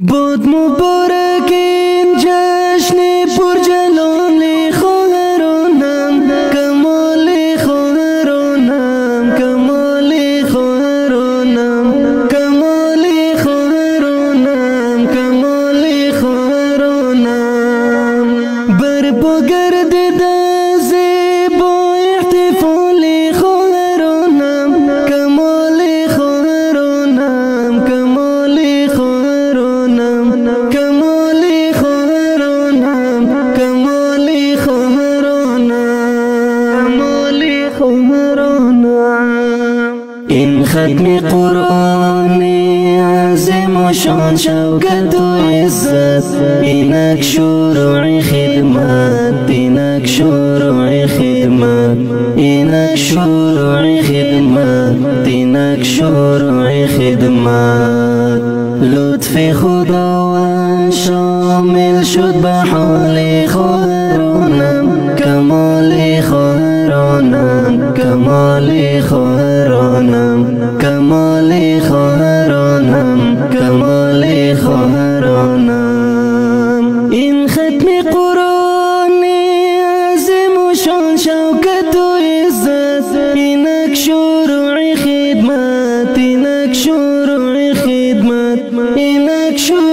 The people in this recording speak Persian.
بود مبارک این جشن پر جلال خواهرانم، کمال خواهرانم، کمال خواهرانم، کمال خواهرانم، کمال خواهرانم. بر پا گردیده زیبا احتفال خواهرانم، کمال خواهرانم، کمال خواهرانم، کمال خواهرانم، کمال خواهرانم، کمال خواهرانم. این ختم قرآن عظیم و شان شوکت و عزت، اینک شروع خدمت، اینک شروع خدمت، اینک شروع خدمت، اینک شروع خدمت. لطف خداوند شامل شد به حال خواهرانم، کمال خواهرانم، کمال خواهرانم، کمال خواهرانم، کمال خواهرانم. این ختم قرآن عظیم و شان شوکت و عزت، اینک شروع خدمت، اینک شروع خدمت، اینک شروع